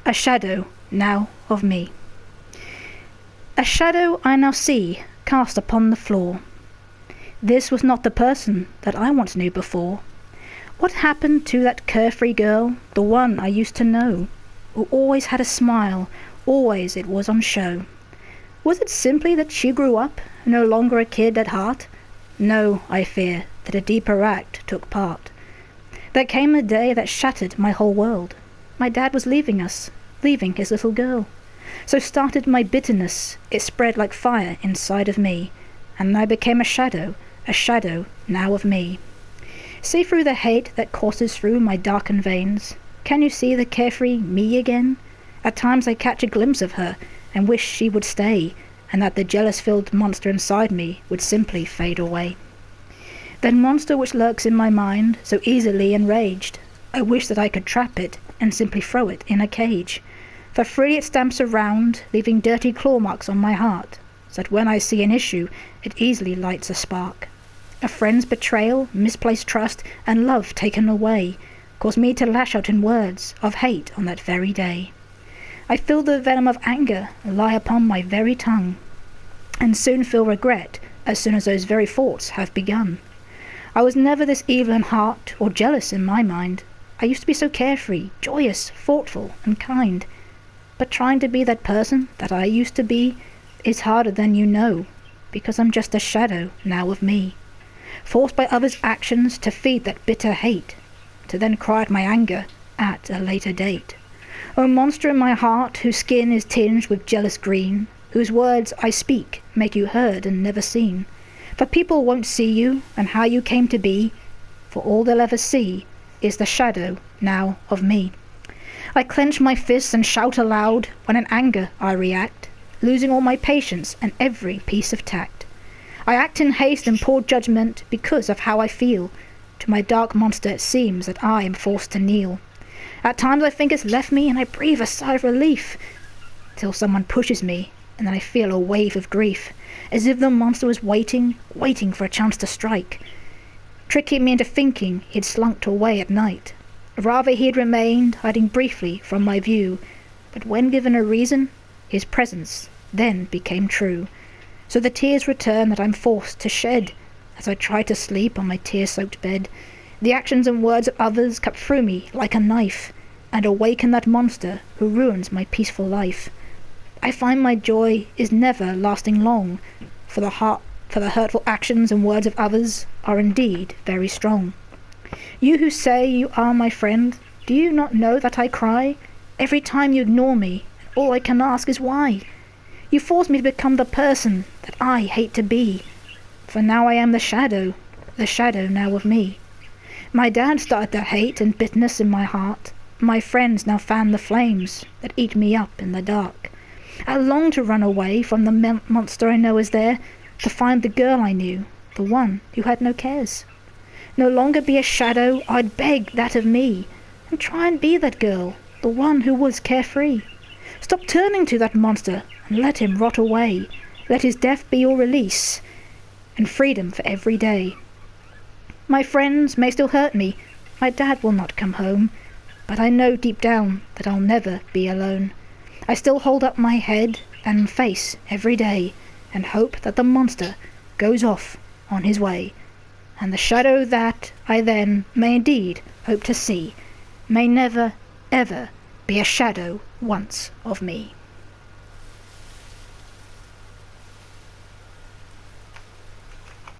A shadow now of me. A shadow I now see cast upon the floor. This was not the person that I once knew before. What happened to that carefree girl, the one I used to know, who always had a smile, always it was on show? Was it simply that she grew up, no longer a kid at heart? No, I fear that a deeper act took part. There came a day that shattered my whole world. My dad was leaving us, leaving his little girl. So started my bitterness, it spread like fire inside of me, and I became a shadow now of me. See through the hate that courses through my darkened veins. Can you see the carefree me again? At times I catch a glimpse of her, and wish she would stay, and that the jealous-filled monster inside me would simply fade away. That monster which lurks in my mind, so easily enraged, I wish that I could trap it, and simply throw it in a cage. For freely it stamps around, leaving dirty claw marks on my heart, so that when I see an issue, it easily lights a spark. A friend's betrayal, misplaced trust, and love taken away, cause me to lash out in words of hate on that very day. I feel the venom of anger lie upon my very tongue, and soon feel regret as soon as those very thoughts have begun. I was never this evil in heart or jealous in my mind. I used to be so carefree, joyous, thoughtful, and kind. But trying to be that person that I used to be is harder than you know, because I'm just a shadow now of me, forced by others' actions to feed that bitter hate, to then cry out my anger at a later date. O monster in my heart, whose skin is tinged with jealous green, whose words I speak make you heard and never seen. For people won't see you and how you came to be, for all they'll ever see is the shadow now of me. I clench my fists and shout aloud when in anger I react, losing all my patience and every piece of tact. I act in haste and poor judgment because of how I feel. To my dark monster it seems that I am forced to kneel. At times I think it's left me and I breathe a sigh of relief, till someone pushes me and then I feel a wave of grief, as if the monster was waiting for a chance to strike, tricking me into thinking he'd slunk away at night. Rather he had remained, hiding briefly from my view, but when given a reason, his presence then became true. So the tears return that I'm forced to shed, as I try to sleep on my tear-soaked bed. The actions and words of others cut through me like a knife, and awaken that monster who ruins my peaceful life. I find my joy is never lasting long, for the hurtful actions and words of others are indeed very strong. You who say you are my friend, do you not know that I cry every time you ignore me, and all I can ask is why? You force me to become the person that I hate to be, for now I am the shadow now of me. My dad started the hate and bitterness in my heart. My friends now fan the flames that eat me up in the dark. I long to run away from the monster I know is there, to find the girl I knew, the one who had no cares. No longer be a shadow, I'd beg that of me, and try and be that girl, the one who was carefree. Stop turning to that monster and let him rot away. Let his death be your release, and freedom for every day. My friends may still hurt me, my dad will not come home, but I know deep down that I'll never be alone. I still hold up my head and face every day, and hope that the monster goes off on his way, and the shadow that I then may indeed hope to see may never, ever be a shadow once of me.